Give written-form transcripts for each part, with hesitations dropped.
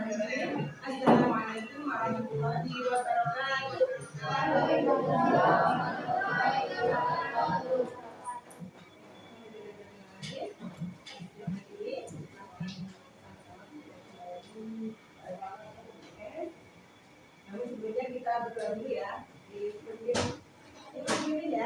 Assalamualaikum warahmatullahi wabarakatuh. Namun sebelumnya kita berdoa dulu ya. Ini ya.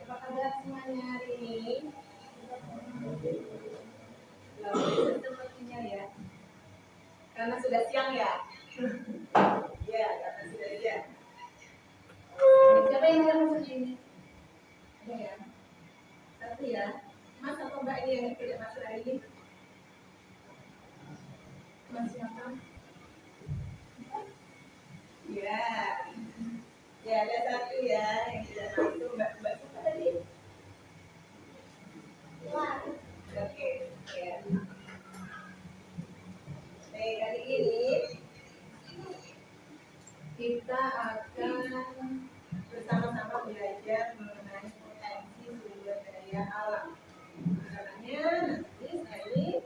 Apa kabar semuanya hari ini? Sepertinya ya, karena sudah siang ya. Ya, karena sudah siang. Siapa yang tidak masuk ini? Ada ya? Satu ya. Mas atau Mbak ini yang tidak masuk hari ini? Mas siapa? Ya. Ya, ada satu ya yang tidak masuk. Mbak siapa tadi? Oke, ya. Baik, kali ini kita akan bersama-sama belajar mengenai potensi sumber daya alam. Caranya nanti sekali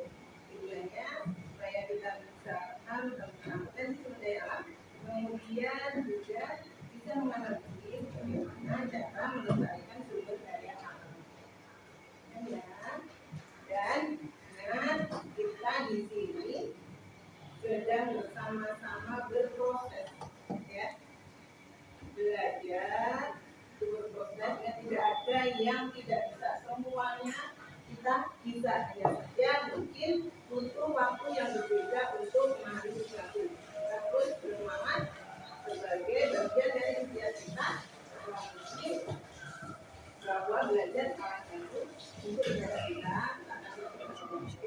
videonya supaya kita bisa paham tentang potensi sumber daya alam. Kemudian juga bisa mengerti bagaimana cara melestarikan sumber daya alam. Ya. Dan kita di sini sedang bersama-sama berproses, ya, belajar berproses, ya, tidak ada yang tidak bisa, semuanya kita bisa, hanya saja mungkin butuh waktu yang berbeda untuk memahami sesuatu. Terus bersemangat sebagai bagian dari usaha kita bahwa belajar hal baru untuk negara kita.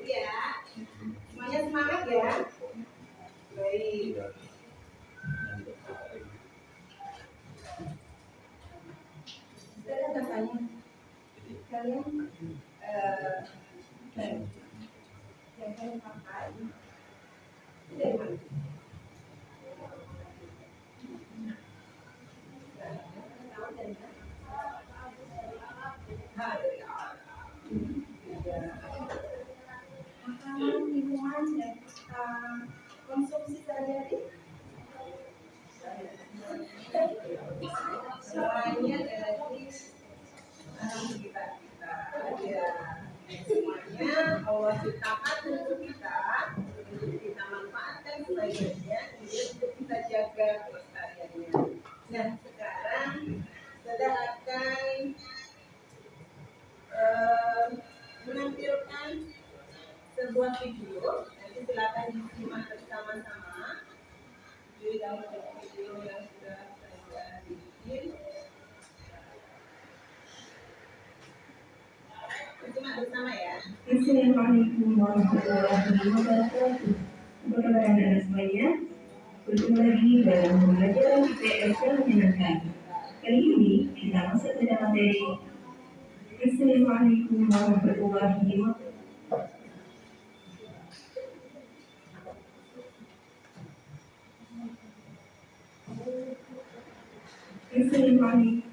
Ya, semuanya semangat ya. Baik. Saya ada tanya, kalian yang kalian pakai dari mana? Lingkungan dan konsumsi sehari-hari semuanya dari sekitar kita ya, semuanya Allah ciptakan untuk kita manfaatkan sebagiannya, kemudian untuk kita jaga kelestariannya. Nah, sekarang saya akan menampilkan sebuah video, nanti silakan disimak bersama-sama. Jadi dalam video yang sudah saya bikin, simak bersama ya. Assalamualaikum warahmatullahi wabarakatuh. Apa kabar anda semuanya? Bertemu lagi dalam pembelajaran IPS spesial menyenangkan. Kali ini kita masuk ke dalam materi. Assalamualaikum warahmatullahi wabarakatuh. Assalamualaikum.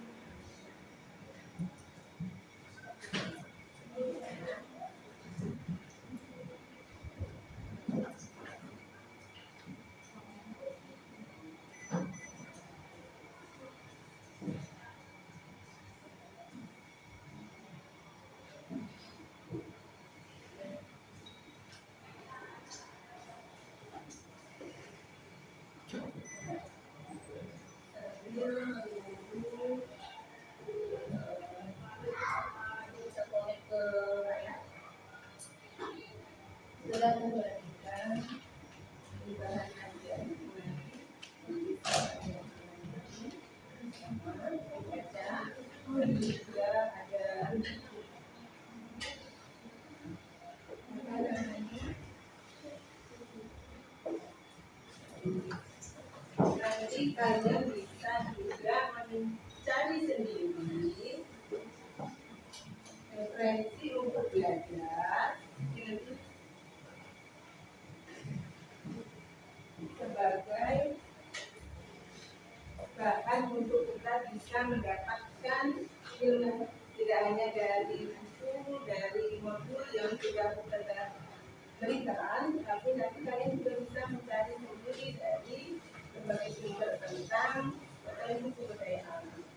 Sudah memperhatikan perubahan aja juga ada nanti kalian bisa juga mencari sendiri referensi untuk belajar sebagai bahan untuk kita bisa mendapatkan ilmu tidak hanya dari buku, dari modul yang sudah kita berikan, tapi nanti kalian juga bisa mencari sendiri dari berbagai sumber tentang ilmu sumber daya alam.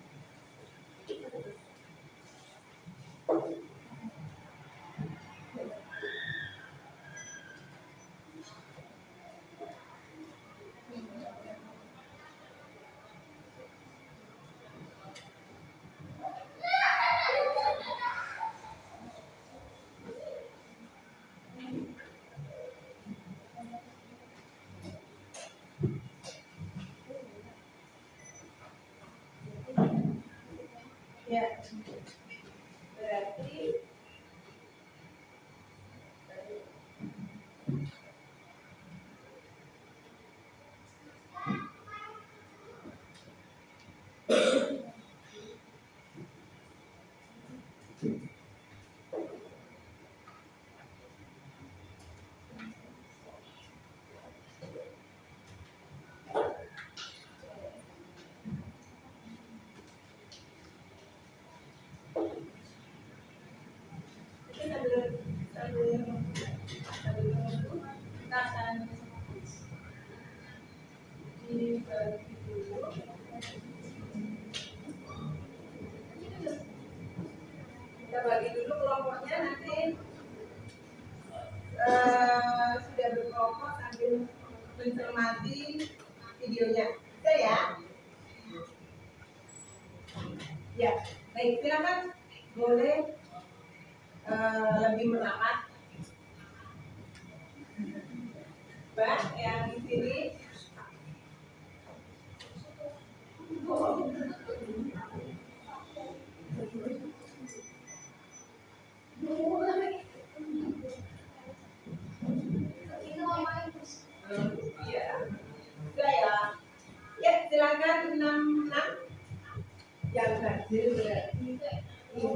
Ya, berarti sambil menunggu, kita akan dibagi dulu. Kita bagi dulu kelompoknya, nanti sudah berkelompok sambil mencermati videonya. Bisa ya? Ya, baik, silakan boleh lebih merapat. Mbak yang di sini. Iya. Sudah ya. Ya, silakan 66 yang hadir berarti 5.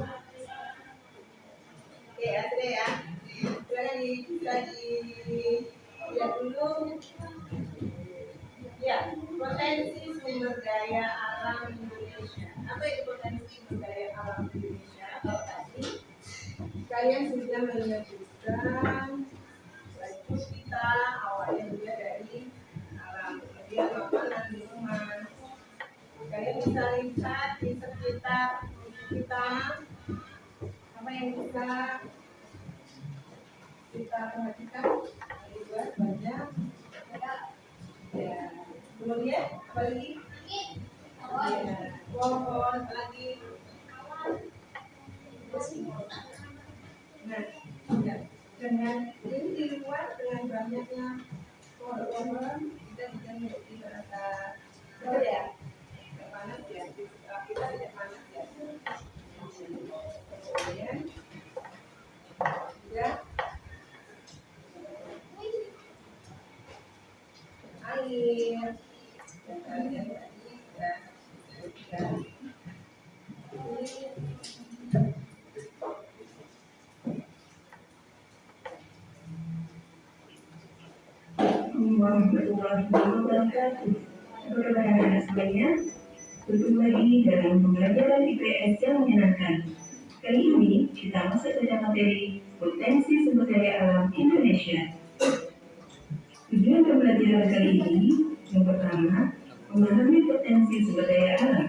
Oke, ya, sudah ya. Silakan bisa dilihat dulu. Ya, potensi sumber daya alam Indonesia. Apa itu potensi sumber daya alam Indonesia? Kalau tadi kalian sudah menyebutkan baju kita awalnya juga dari alam, kemudian makanan, minuman. Kalian bisa lihat di sekitar kita apa yang bisa kita perhatikan. Juga banyak. Ya. Kemudian apa lagi? Ya. Pohon lagi. Nah, ya. Dengan ini di luar dengan banyaknya pohon-pohon kita bisa menjadi merasa betul ya, tidak panas ya, kita tidak panas ya. Kemudian juga air dan kalian tadi warahmatullahi wabarakatuh. Apa kabar anak-anak semuanya? Bertemu lagi dalam pembelajaran IPS yang menyenangkan. Kali ini kita masuk pada materi potensi sumber daya alam Indonesia. Tujuan pembelajaran kali ini yang pertama, memahami potensi sumber daya alam,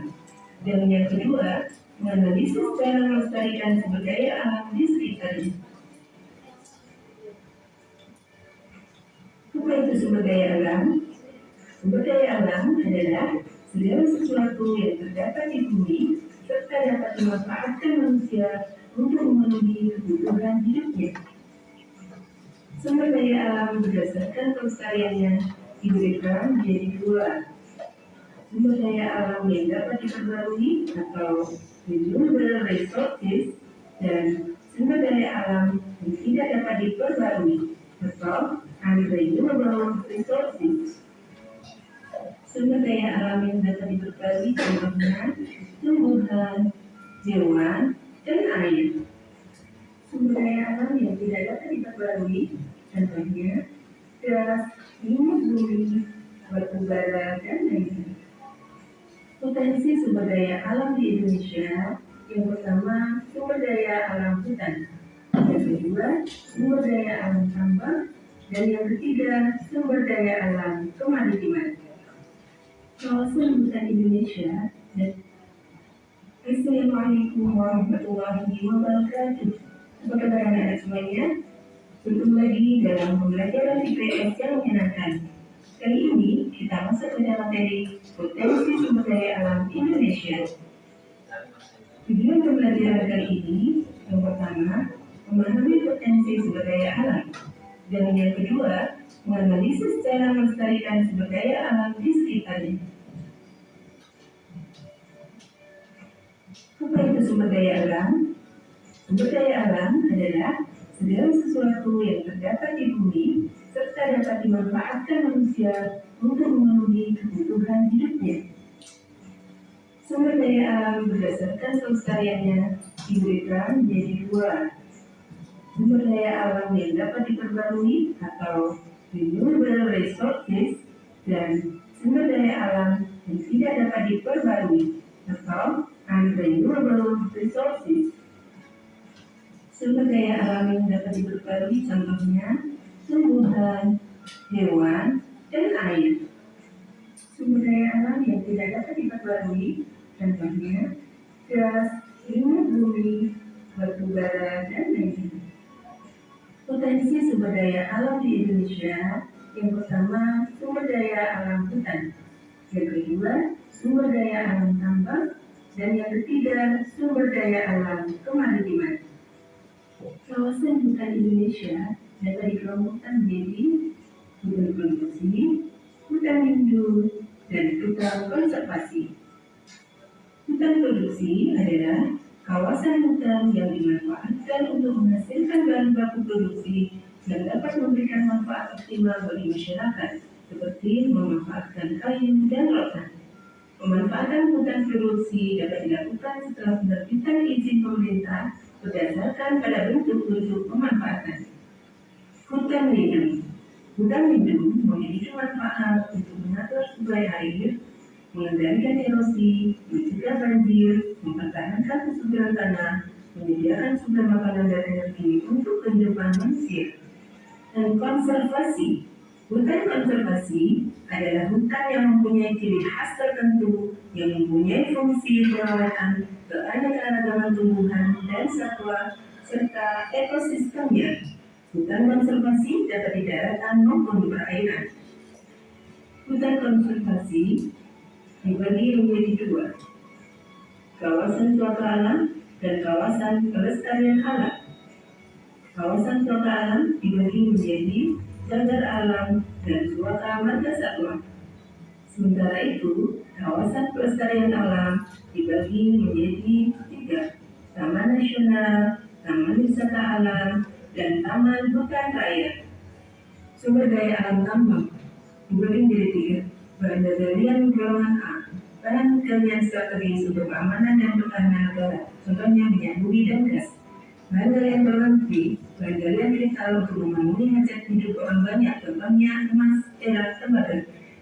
dan yang kedua, menganalisis cara melestarikan sumber daya alam di sekitarnya. Apa itu sumber daya alam? Sumber daya alam adalah segala sesuatu yang terdapat di bumi serta dapat dimanfaatkan manusia untuk memenuhi kebutuhan hidupnya. Sumber daya alam berdasarkan pelestariannya diberikan menjadi dua. Sumber daya alam yang dapat diperbarui atau renewable resources dan sumber daya alam yang tidak dapat diperbarui atau unrenewable resources. Sumber daya alam yang dapat diperbarui contohnya tumbuhan, hewan, dan air. Sumber daya alam yang tidak dapat diperbarui contohnya gas, minyak bumi, batu bara, dan lainnya. Potensi sumber daya alam di Indonesia yang pertama sumber daya alam hutan, yang kedua sumber daya alam tambang, dan yang ketiga sumber daya alam kemaritiman. Kawasan hutan Indonesia dan Assalamualaikum warahmatullahi wabarakatuh. Apa kabar anak-anak semuanya? Bertemu lagi dalam pembelajaran IPS yang menyenangkan. Kali ini kita masuk pada materi potensi sumber daya alam Indonesia. Tujuan pembelajaran kali ini yang pertama, memahami potensi sumber daya alam, dan yang kedua, menganalisis cara melestarikan sumber daya alam di sekitarnya. Apa itu sumber daya alam? Sumber daya alam adalah segala sesuatu yang terdapat di bumi serta dapat dimanfaatkan manusia untuk memenuhi kebutuhan hidupnya. Sumber daya alam berdasarkan pelestariannya diberikan menjadi dua. Sumber daya alam yang dapat diperbarui atau renewable resources dan sumber daya alam yang tidak dapat diperbarui atau unrenewable resources. Sumber daya alam yang dapat diperbarui contohnya tumbuhan, hewan, dan air. Sumber daya alam yang tidak dapat diperbarui contohnya gas, minyak bumi, batu bara, dan lainnya. Potensi sumber daya alam di Indonesia yang pertama sumber daya alam hutan, yang kedua sumber daya alam tambang, dan yang ketiga sumber daya alam kemaritiman. Kawasan hutan Indonesia dapat dikelompokkan menjadi hutan produksi, hutan lindung, dan hutan konservasi. Hutan produksi adalah kawasan hutan yang dimanfaatkan untuk menghasilkan bahan baku produksi dan dapat memberikan manfaat optimal bagi masyarakat, seperti memanfaatkan kayu dan rotan. Pemanfaatan hutan produksi dapat dilakukan setelah penerbitan izin pemerintah berdasarkan pada bentuk-bentuk pemanfaatan. Hutan lindung. Hutan lindung memiliki manfaat untuk mengatur suplai air, mengendalikan erosi, mencegah banjir, mempertahankan kesuburan tanah, menyediakan sumber makanan dan energi untuk kehidupan manusia. Dan konservasi. Hutan konservasi adalah hutan yang mempunyai ciri khas tertentu yang mempunyai fungsi perawatan keanekaragaman tumbuhan dan satwa serta ekosistemnya. Hutan konservasi dapat di daratan maupun di perairan. Hutan konservasi dibagi menjadi dua, kawasan suaka alam dan kawasan pelestarian alam. Kawasan suaka alam dibagi menjadi cagar alam dan suaka marga satwa. Sementara itu, kawasan pelestarian alam dibagi menjadi tiga, taman nasional, taman wisata alam, dan taman hutan raya. Sumber daya alam tambang dibagi menjadi tiga, bahan galian golongan A, bahan galian strategi sumber keamanan dan pertahanan negara, contohnya minyak bumi dan gas. Bahan galian berlebih, bahan galian vital untuk memenuhi hajat hidup orang banyak, contohnya emas, perak, tembaga.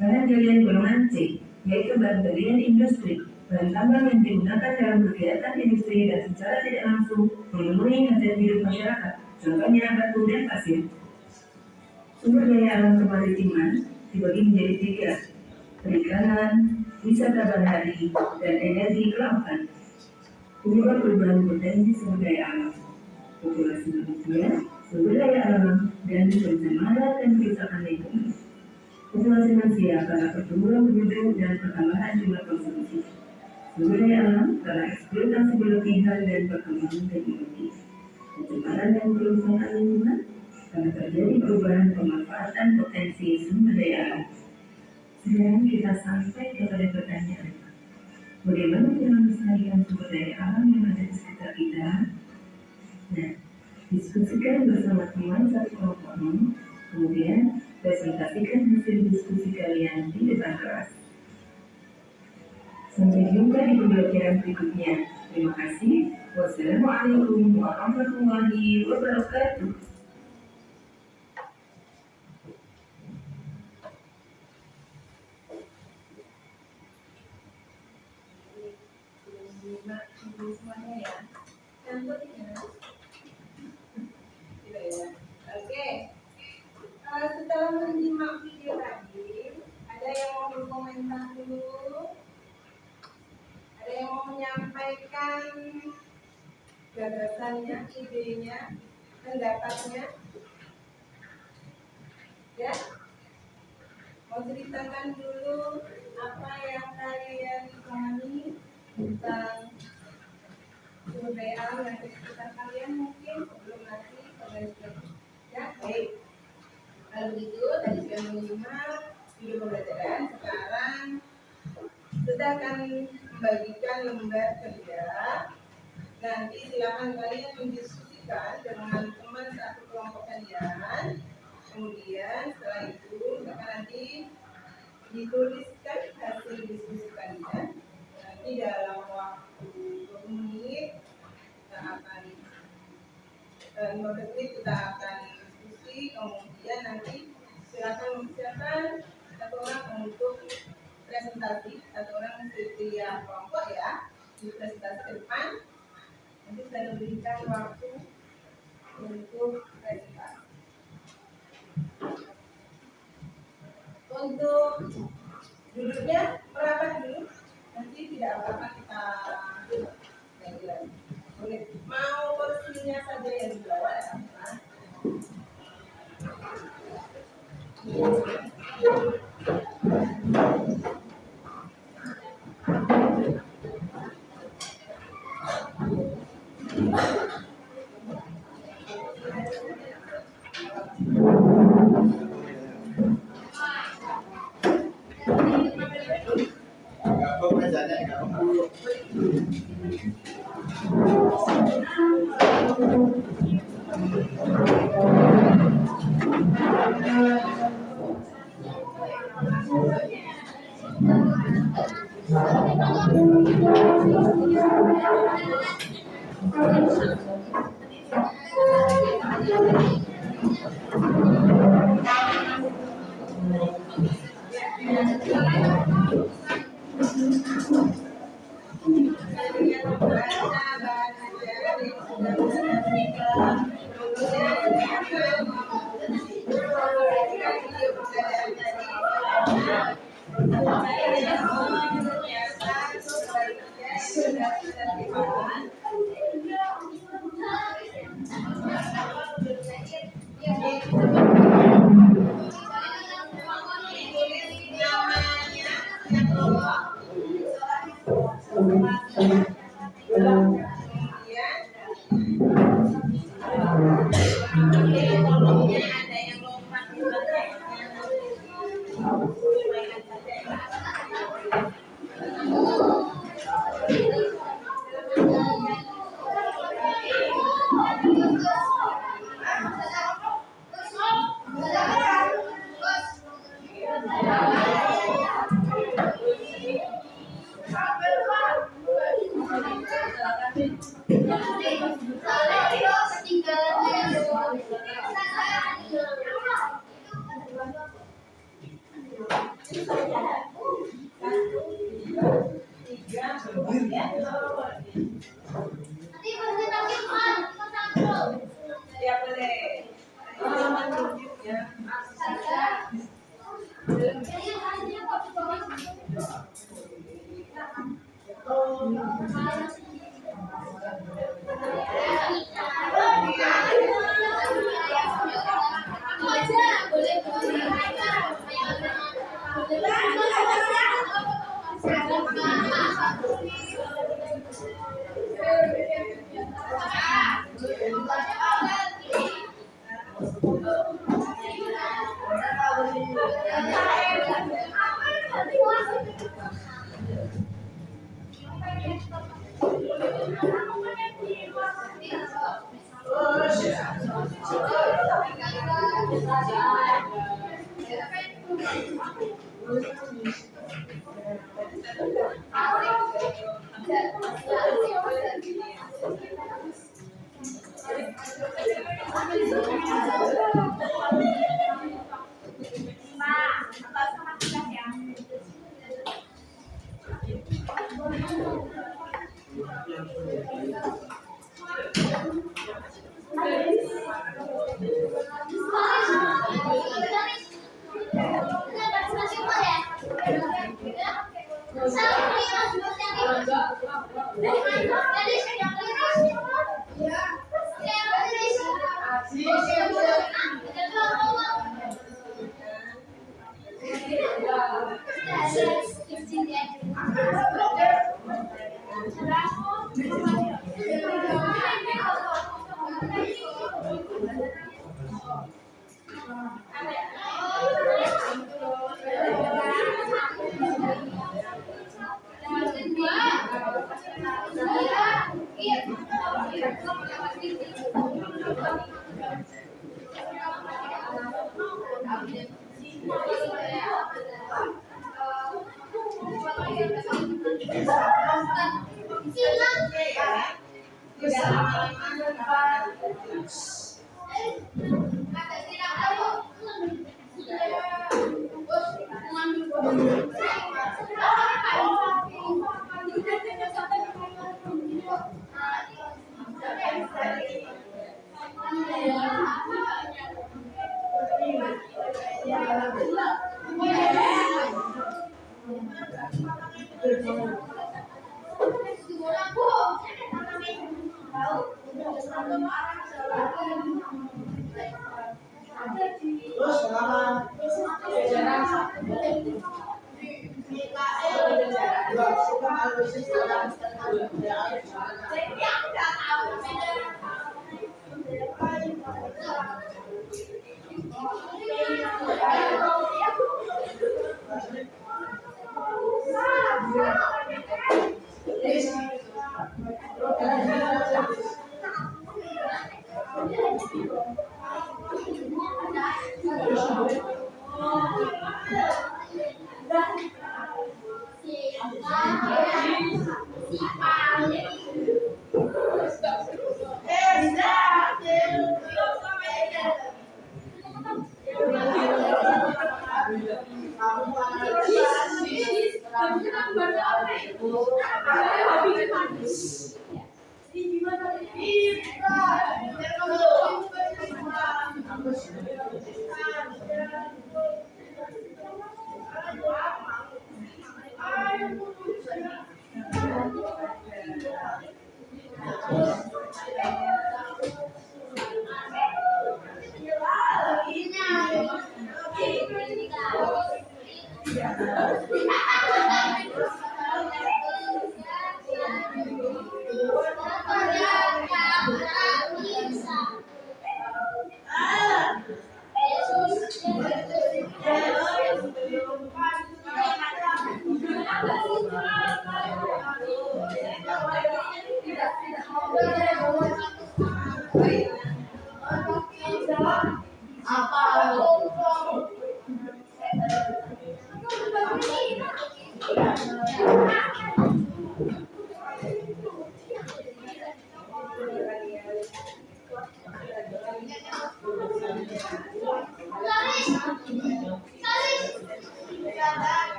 Bahan galian golongan C, yaitu bahan galian industri, bahan tambang yang digunakan dalam kegiatan industri dan secara tidak langsung memenuhi hajat hidup masyarakat, contohnya batu dan pasir. Sumber daya alam kemaritiman dibagi menjadi 3, perikanan, wisata bahari, dan energi kelautan. Perubahan potensi sumber daya alam, populasi manusia, sumber daya alam, dan pencemaran dan kerusakan lingkungan. Populasi manusia karena pertumbuhan penduduk dan pertambahan jumlah konsumsi. Sumber daya alam karena eksploitasi berlebihan dan perkembangan teknologi. Pencemaran dan kerusakan lingkungan karena terjadi perubahan pemanfaatan potensi sumber daya alam. Sekarang kita sampai kepada pertanyaan. Bagaimana cara melestarikan sumber daya alam yang ada di sekitar kita? Nah, diskusikan bersama teman satu kelompokmu, kemudian presentasikan hasil diskusi kalian di depan kelas. Sampai jumpa di pembelajaran berikutnya. Terima kasih. Wassalamualaikum warahmatullahi wabarakatuh. Semuanya ya. Campur ya. Gitu ya. Oke. Setelah menyimak video tadi, ada yang mau berkomentar dulu? Ada yang mau menyampaikan gagasannya, idenya, pendapatnya? Ya? Mau ceritakan dulu apa yang kalian pahami tentang sumber daya alam yang ada di sekitar kalian mungkin sebelum nanti pembelajaran. Ya, baik. Kalau begitu tadi sudah menyimak video pembelajaran, sekarang kita akan membagikan lembar kerja. Nanti silakan kalian mendiskusikan dengan teman satu kelompok kalian. Kemudian setelah itu akan nanti dituliskan hasil diskusi kalian. Nanti dalam waktu 20 menit kita akan 15 menit kita akan diskusi. Kemudian nanti silakan mempersiapkan satu orang untuk presentasi, satu orang setiap kelompok ya di presentasi ke depan. Nanti saya berikan waktu untuk presentasi. Untuk duduknya merapat dulu, nanti tidak apa-apa kita boleh. Mau kursinya saja yang di bawah ya.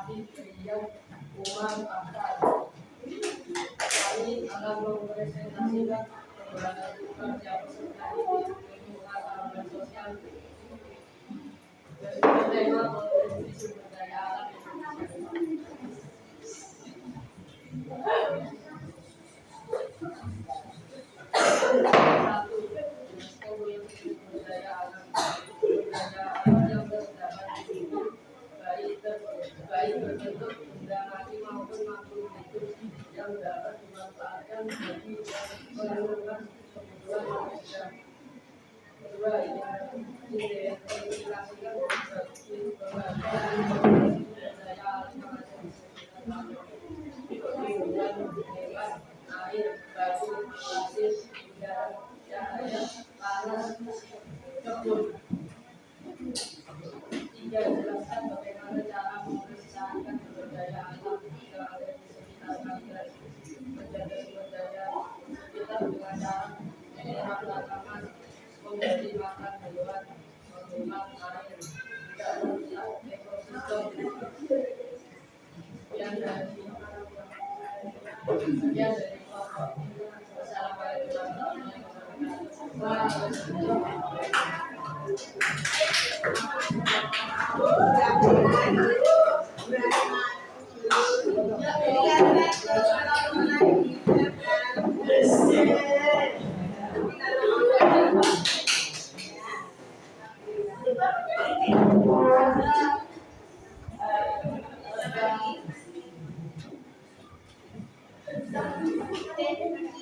masih beliau Umar Akal. Kami akan mempresentasikan pembahasan kerja peserta ini pengetahuan sosial dari tema potensi sumber daya alam Indonesia. Satu, potensi sumber daya alam yang terdapat di situ baik berbentuk benda mati maupun makhluk hidup yang dapat dimanfaatkan bagi pemenuhan kebutuhan manusia. Kedua, identifikasikan bagi pembahasan daya alam yang ada di sekitar tumbuhan, hewan, air, batu, pasir, udara, cahaya, panas, kebun. Tiga, jelaskan bagaimana cara melestarikan sumber daya alam yang ada di sekitar kalian. Menjaga sumber daya sekitar dengan cara menyerap tanaman, memberi makan hewan, menghemat air, tidak merusak ekosistem. Sekian dari kelompok.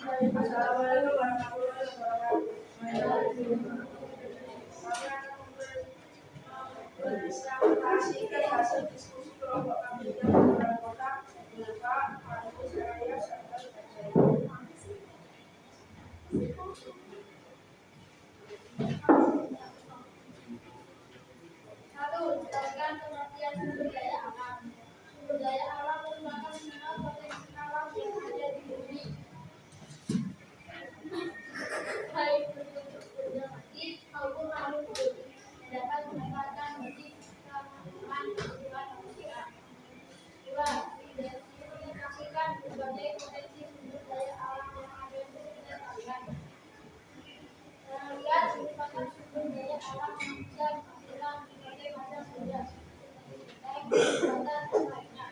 Wassalamualaikum warahmatullahi wabarakatuh. Presentasikan hasil diskusi kelompok kami yang beberapa kota berupa Kampus Raya Sanggar Kajaya. Satu, jelaskan pengertian sumber daya alam. Sumber daya alam merupakan semua potensi alam yang ada di bumi, baik berbentuk benda mati maupun makhluk hidup, dapat dimanfaatkan bagi kebutuhan manusia. Dua, identifikasikan berbagai potensi sumber daya alam yang ada di sekitar kalian. Lihat merupakan sumber daya alam yang bisa menghasilkan berbagai macam benda seperti tank, bata, dan lainnya.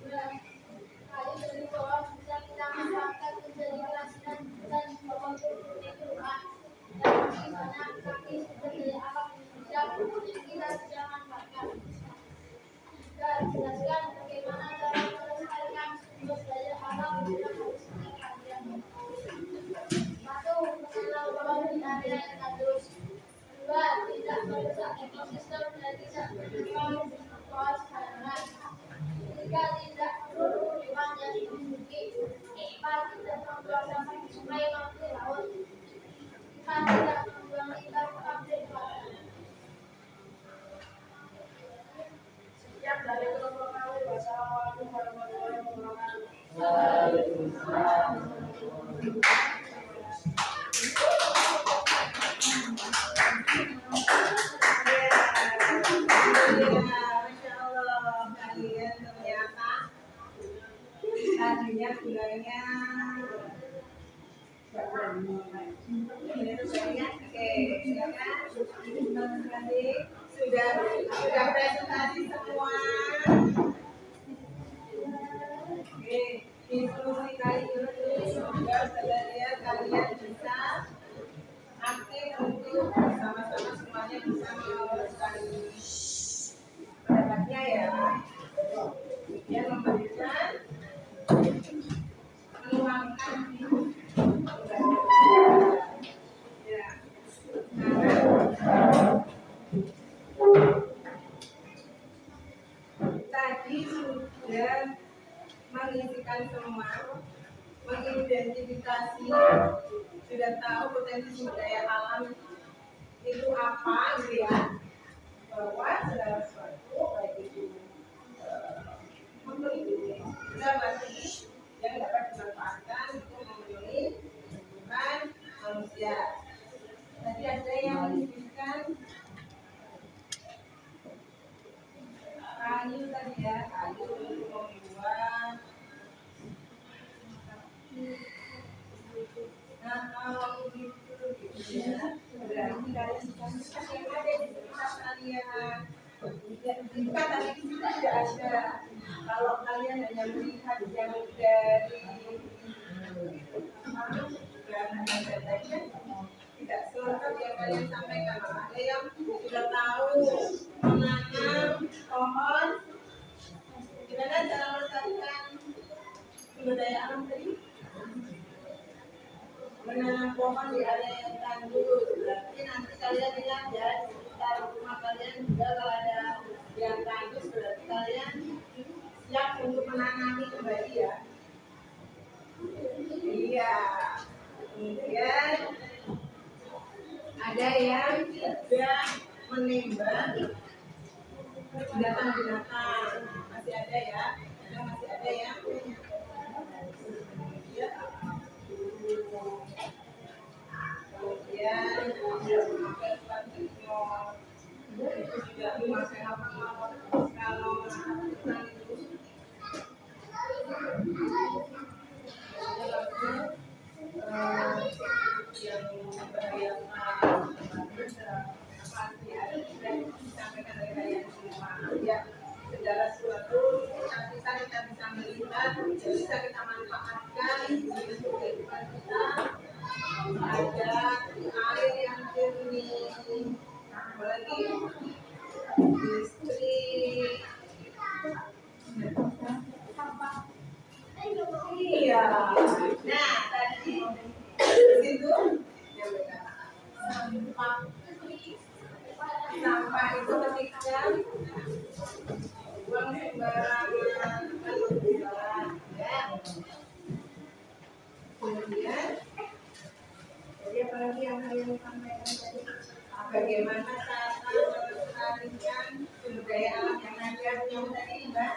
Dua, kayu dari pohon bisa kita manfaatkan menjadi kerajinan dan membentuk tumbuhan. Dan masih banyak lagi sumber daya alam Indonesia yang kita bisa manfaatkan. Dan jelaskan bagaimana cara melestarikan sumber daya alam yang ada di sekitar kalian. Satu, menanam pohon di area yang tandus. Dua, tidak merusak ekosistem dan tidak menyebabkan pohon sembarangan. Tiga, tidak membunuh hewan yang dilindungi. Empat, tidak membuang sampah di sungai maupun laut. Lima, tidak membuang limbah ke pabrik plastik. Sekian dari kelompok kami. Wassalamualaikum warahmatullahi wabarakatuh. Waalaikumsalam. Masya Allah, kalian ternyata tadinya bilangnya oke, silakan sudah presentasi semua. Oke, diskusi kali ini semoga saudara kalian bisa aktif untuk bersama-sama semuanya bisa melestarikan pendapatnya ya, yang memberikan meluangkan ya. Tadi sudah mengisikan semua, mengidentifikasi, sudah tahu potensi sumber daya alam itu apa gitu ya, bahwa segala sesuatu baik itu memiliki benda mati yang dapat dimanfaatkan untuk memenuhi kebutuhan manusia. Tadi ada yang menyebutkan tadi ya, kayu untuk membuat. Nah, kalau gitu ya, berarti kalian bisa lihat yang ada di sekitar kalian. Itu kan tadi di situ tidak ada. Kalau kalian hanya melihat yang dari tidak selengkap yang kalian sampaikan. Ada yang sudah tahu menanam pohon, gimana cara melestarikan sumber daya alam tadi? Menanam pohon di area yang tandus. Berarti nanti kalian lihat ya di sekitar rumah kalian juga kalau ada yang tandus, berarti kalian siap untuk menanami kembali ya. Iya. Kemudian ada yang tidak menembak binatang-binatang, masih ada ya, masih ada yang kemudian tidak memakai pantino, itu tidak memakai kalau yang membahayakan pasti ada tidak disampaikan oleh kalian semua ya, segala sesuatu yang kita bisa melihat bisa kita manfaatkan untuk kehidupan kita. Ada air yang jernih, apalagi listrik, iya. Nah tadi itu sampah itu ketika buang sembarangan ya. Kemudian jadi apalagi yang kalian sampaikan tadi, bagaimana cara melestarikan sumber daya alam yang ada yang tadi Mbak?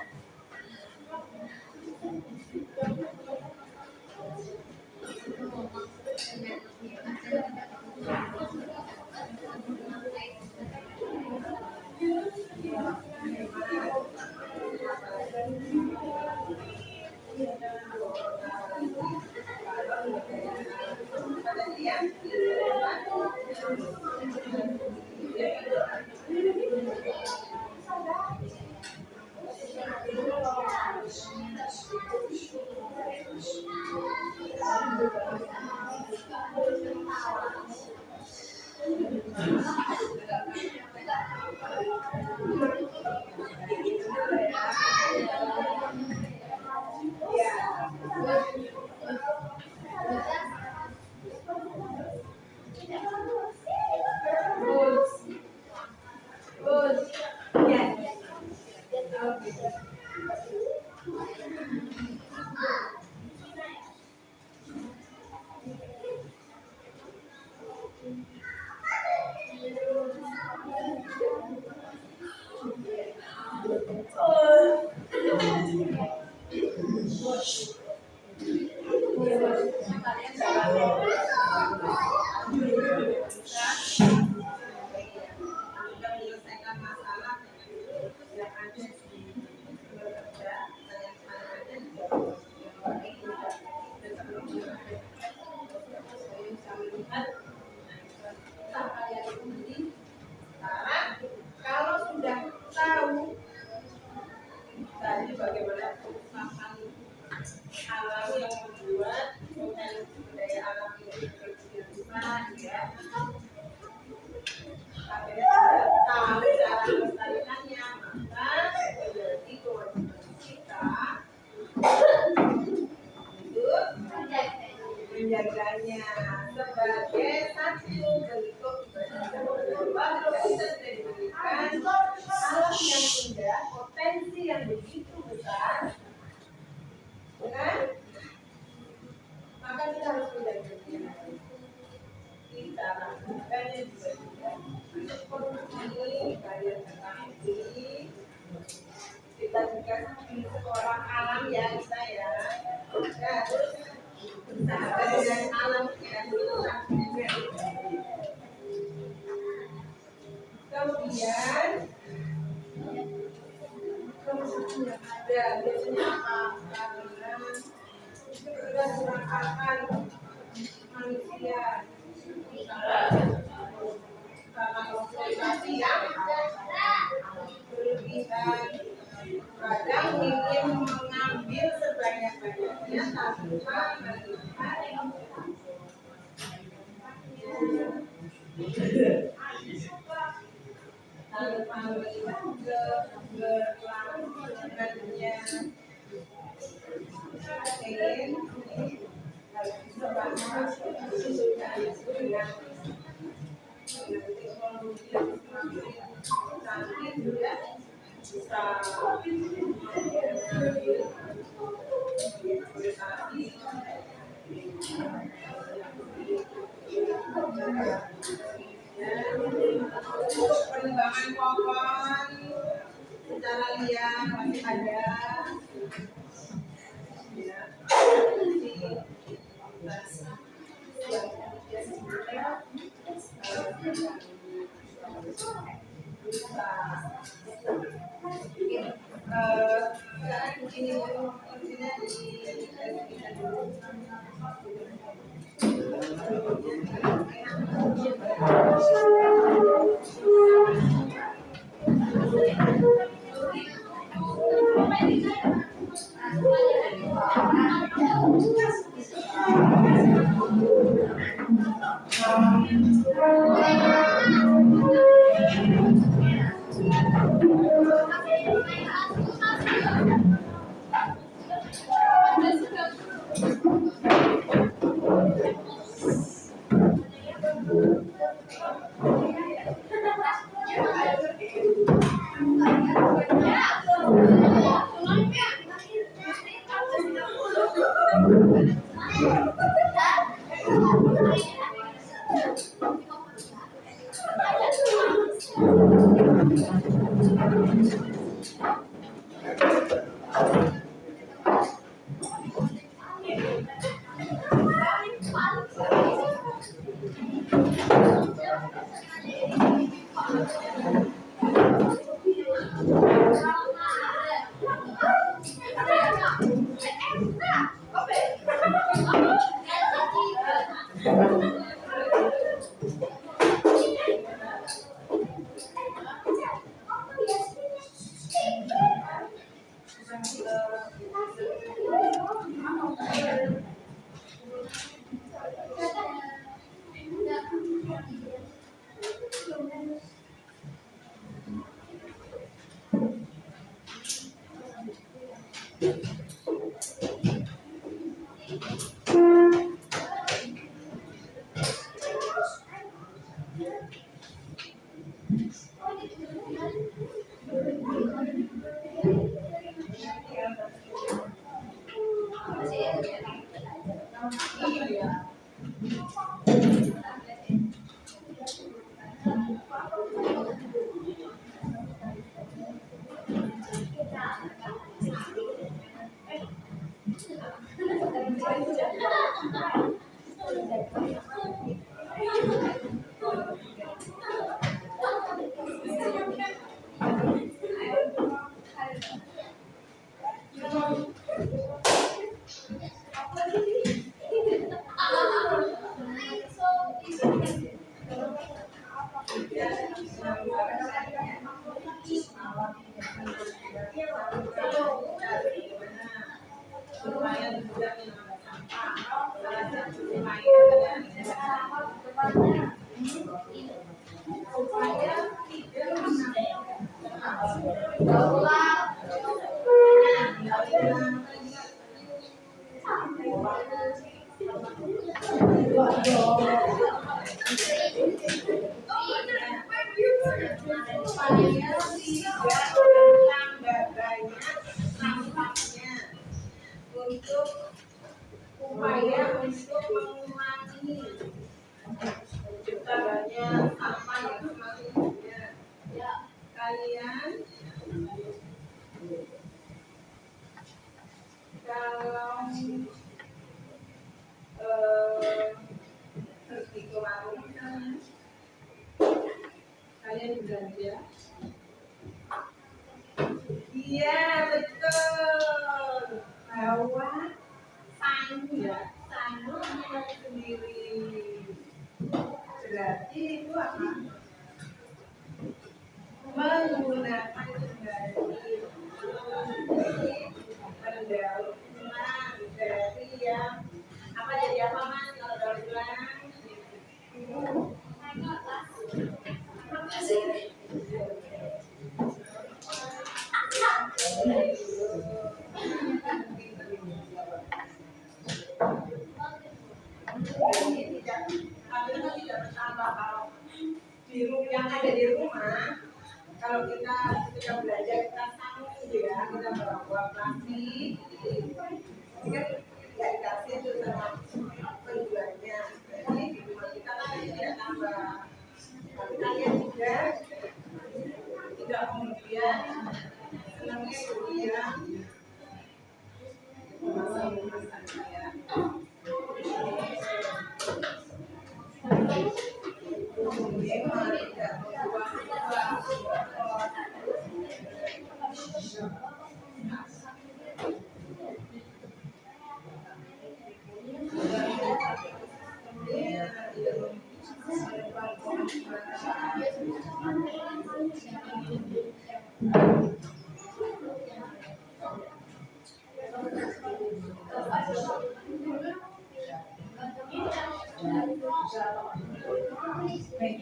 Kalau sudah tahu tadi bagaimana perusahaan alam yang membuat potensi daya alam ini berkembang ya, akhirnya tahu cara melestarikannya, maka menjadi kewajiban kita untuk menjaganya sebagai satu bentuk bahwa kita sudah diberikan alam yang indah, potensi yang begitu besar, kan? Maka kita harus menjaganya. Kita lakukannya juga seperti kalian ketahui, kita juga seorang alam ya kita ya. Terus sahabat dengan alam ya. Kemudian ada biasanya karena sudah serangkaian manusia karena eksploitasi yang berlebihan, kadang ingin mengambil sebanyak-banyaknya tanpa melihat keberlangsungannya. Ingin harus bisa bahas sesudah itu dengan teknologi yang semakin canggih juga bisa untuk pengembangan pohon secara liar masih ada ya. Sekarang begini dulu, kuncinya di dulu. Untuk upaya untuk mengurangi penciptaannya sampah yang semakin banyak. Kalian kalau pergi ke warung kalian belanja, iya betul. betul bahwa sangu sendiri. Berarti itu apa? Menggunakan kendali mendaur ulang dari yang apa jadi apa mas kalau daur ulang? Ini tidak bertambah kalau yang ada di rumah. Kalau kita belajar kita sanggup ya, kita bawa plastik, ini kan tidak dikasih itu sama penjualnya. Jadi di rumah kita kan tidak tambah. Tapi kalian juga tidak kemudian senangnya kuliah masa-masa ya. Baik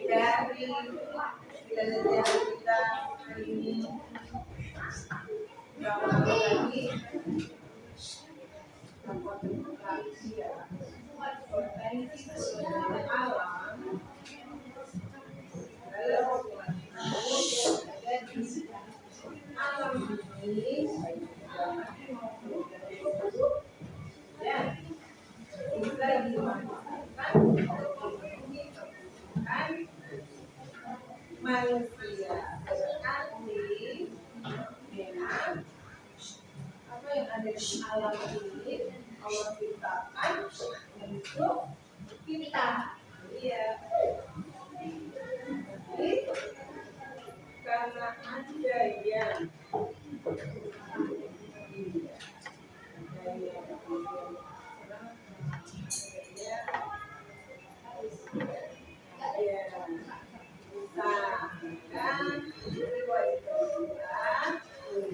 dari belajar kita hari ini berawal lagi potensi ya, potensi alam alam ini ya bisa dimanfaatkan manusia berarti dengan apa yang ada di alam ini Allah ciptakan untuk kita. Iya. Jadi karena ada yang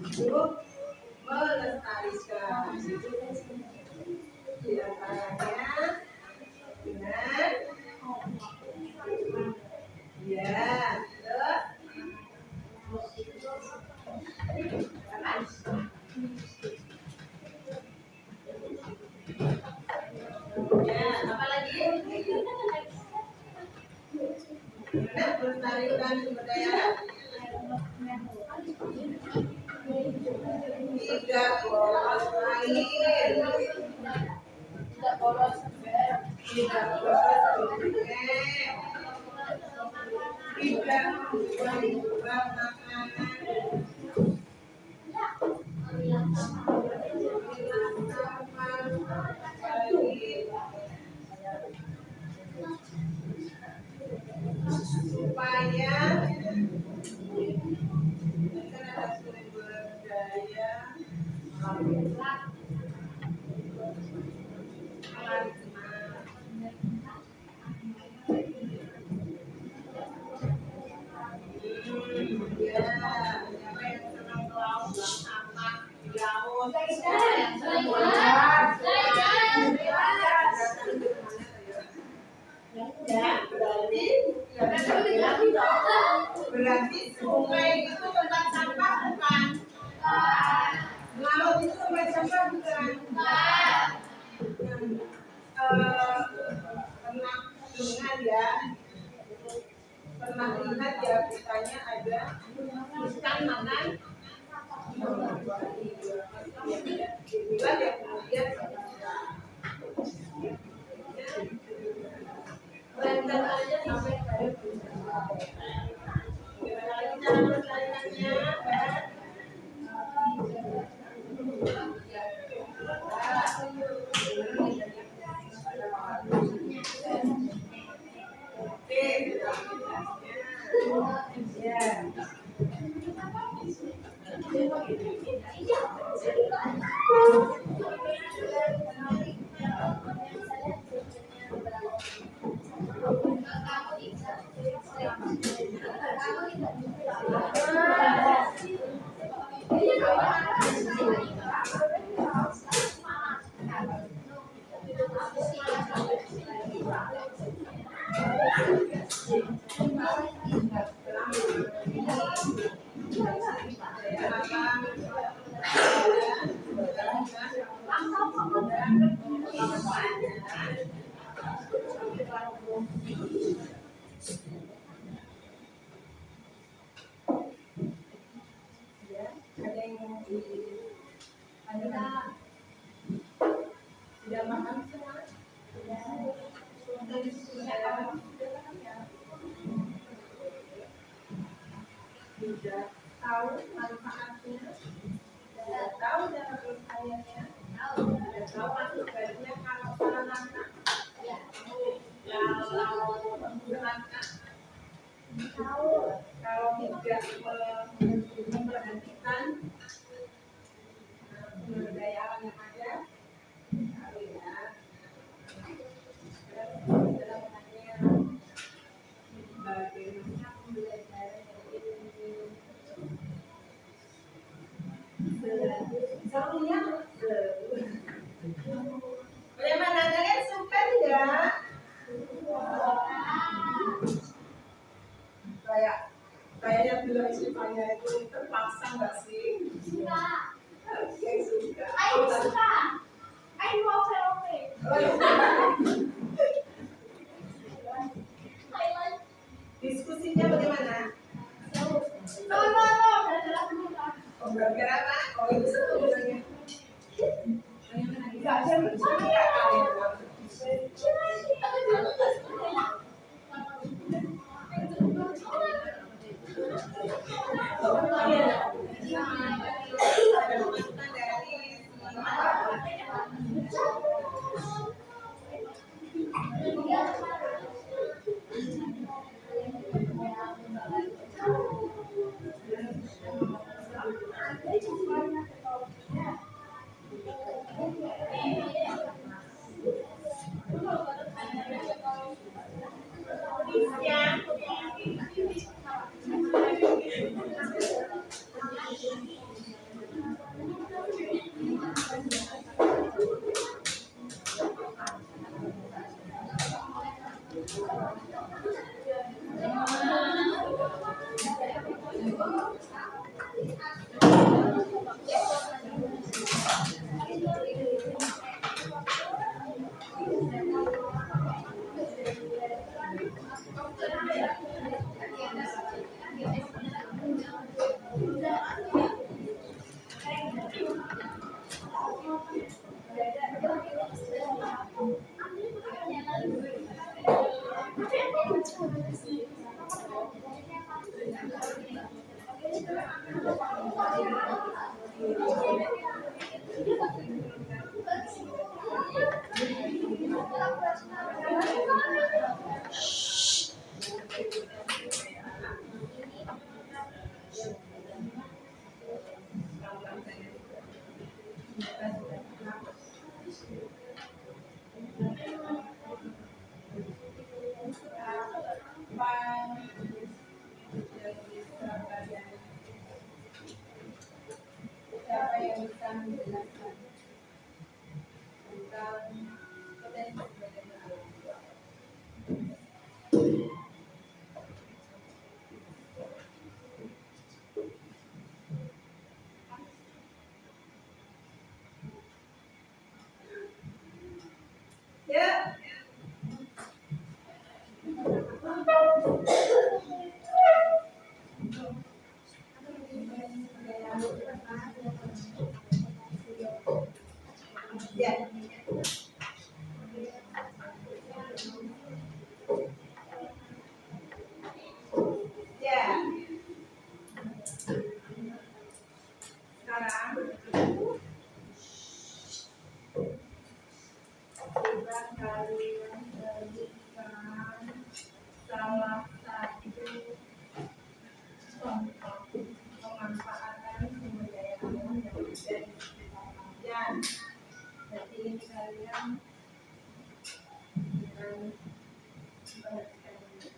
untuk melestarikan di antaranya dengan ya apa lagi? Melestarikan sumber daya tidak boros air, tidak boros BBM, tidak membuang makanan, supaya ada sumber daya berarti sungai itu tempat sampah bukan? Laut itu tempat sampah bukan? Pernah dengar ya, pernah lihat ya misalnya ada ikan makan dibuat ya kemudian rentang aja sampai kayak gimana lagi cara melestarikannya? Ada yang mau ada sudah makan semua? Sudah tahu manfaatnya, sudah tahu cara berupayanya, sudah tahu akibatnya kalau salah langkah, kalau berlangkah, kalau tidak memperhatikan sumber daya alam yang ada, tahu ya. Dalam hanya bagaimana pembelajaran dari ini. Serunya bagaimana kalian suka tidak? Kayaknya bilang sukanya itu terpaksa nggak sih? Oke, suka. Diskusinya bagaimana? Oh, gara-gara apa? Oh, itu sebenarnya. Enggak ada bercanda kalian. Siapa yang bisa menjelaskan tentang potensi sebagai alam? Ya. Ya. Ya. Sekarang coba kalian berikan salah satu contoh pemanfaatan sumber daya alam dan jadi ini kalian akan perhatikan ini.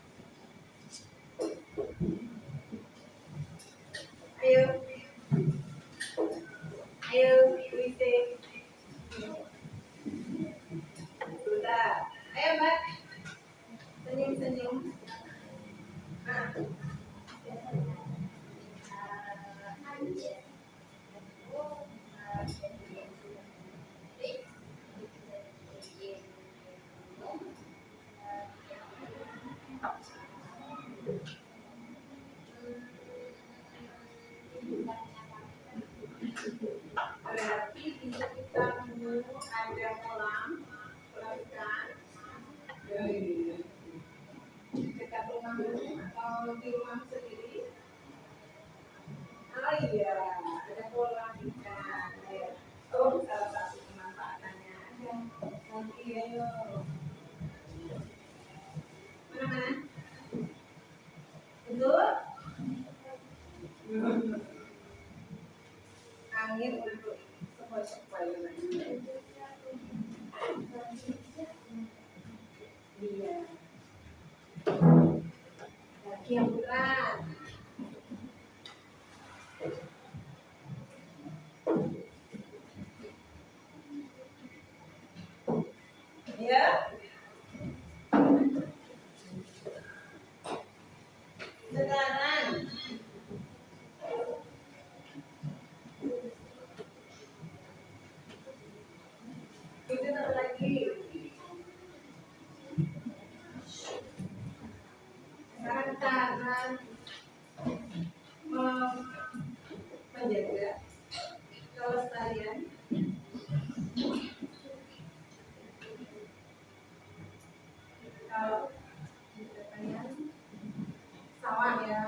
Ayo, puisi. Sudah. Ayo Mbak, senyum-senyum. Nah. Berarti di sekitarmu ada kolam ikan dekat rumahmu atau di rumahmu sendiri. Oh iya, ada kolam ikan. Oh, salah satu pemanfaatannya ada. Nanti ayo. Mana? Betul? Angin untuk sepoi-sepoi. Iya. Kaki yang berat. Ya. Sekarang itu apa lagi? Sekarang cara menjaga kelestarian kalau misalnya sawah ya.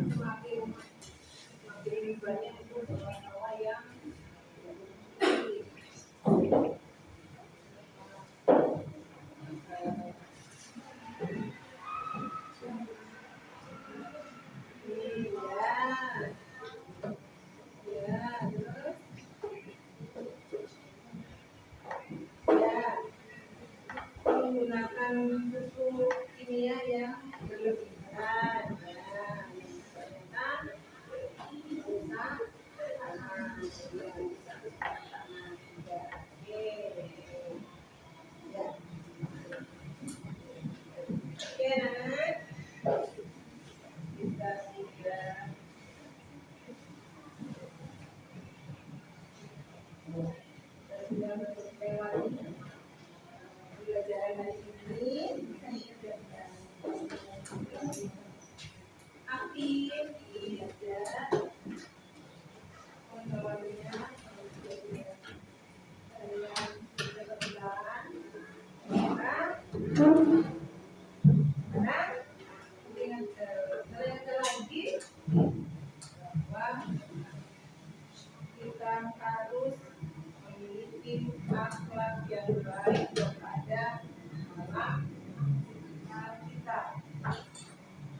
Semakin banyak itu sawah yang menggunakan pupuk kimia yang berlebihan. Kita harus memiliki akhlak yang baik kepada anak kita.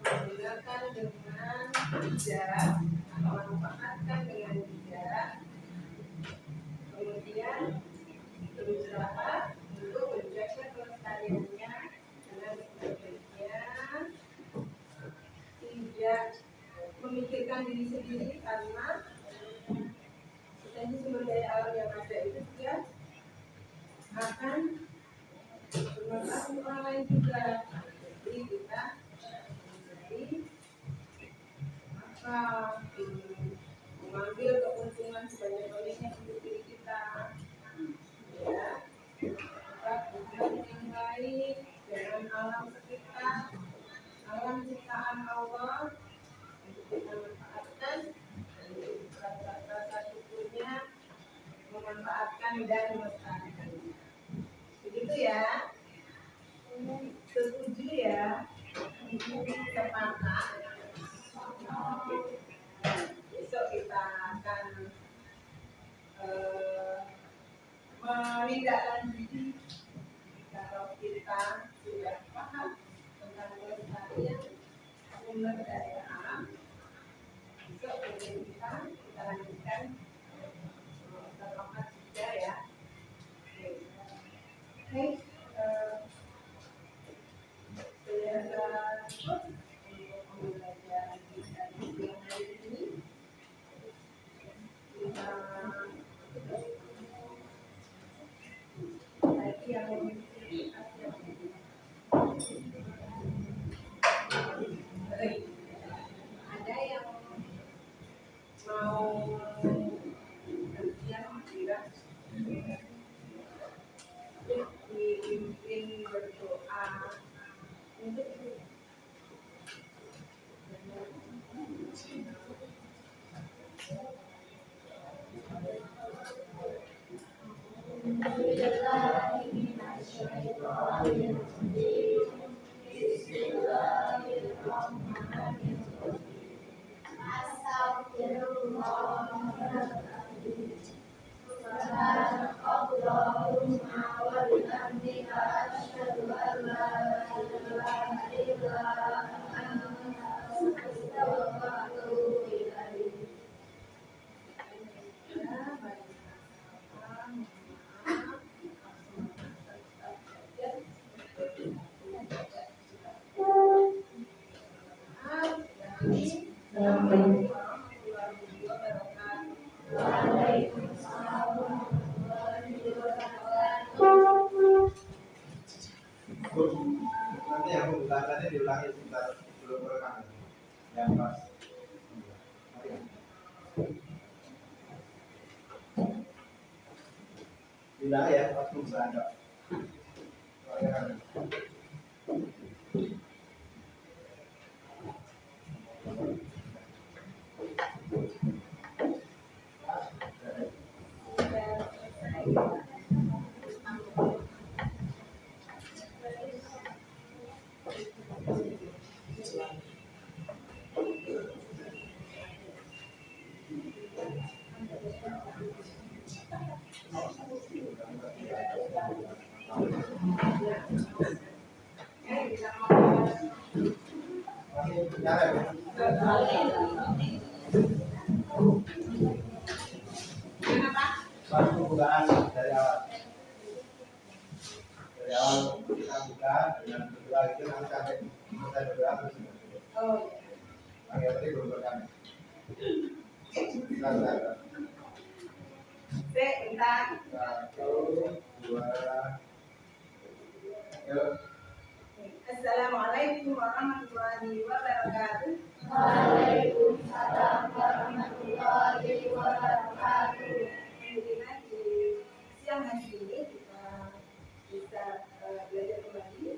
Menggunakan dengan bijak, memanfaatkan dengan bijak, kemudian berusaha untuk menjaga kelestariannya dengan sebagainya, tidak memikirkan diri sendiri karena ini sumber daya alam yang ada itu dia akan bermanfaat untuk orang lain juga. Jadi kita menjadi mengambil keuntungan sebanyak-banyaknya untuk diri kita, ya, hubungan yang baik dengan alam sekitar, alam ciptaan Allah, untuk kita manfaatkan dan rasa syukurnya memanfaatkan dan melestarikan. Begitu ya, setuju ya, sepakat. Besok kita akan menindaklanjuti kalau kita sudah paham tentang pelestarian sumber daya alam. Besok kemudian kita lanjutkan terlokat juga ya. Oke, saya rasa cukup untuk pembelajaran kita di siang hari ini. Kita lagi yang memiliki ada yang mau bersiap tidak dipimpin berdoa untuk nanti yang ulangannya diulangi sebentar sebelum rekaman yang pas. Diulangi ya, waktu berada. Satu bukaan dari awal. Dari awal kita buka dengan berdoa itu nanti sampai selesai berdoa terus. oh Oke, tadi belum berdoa. Bentar. bentar. 1, 2, yuk. Assalamualaikum warahmatullahi wabarakatuh. Waalaikumsalam warahmatullahi wabarakatuh. Alhamdulillah di siang hari ini kita bisa belajar kembali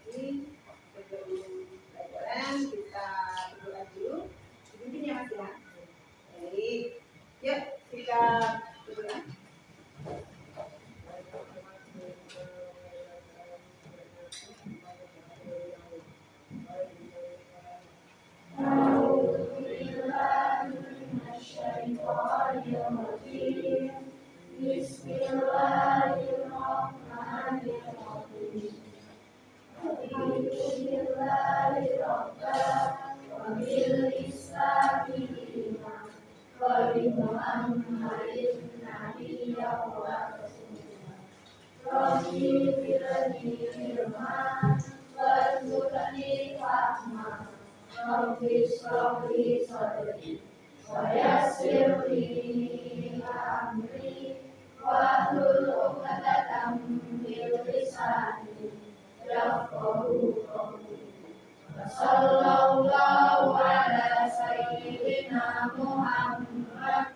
di sebelum pelajaran kita berdoa dulu. Mungkin ya Mas ya. Baik, yuk kita berdoa. Wa yassir li amri Sallallahu ala sayyidina Muhammad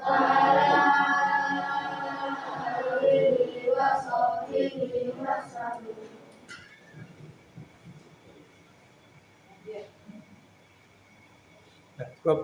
wa ala alihi wa sahbihi wa sallam. Cukup.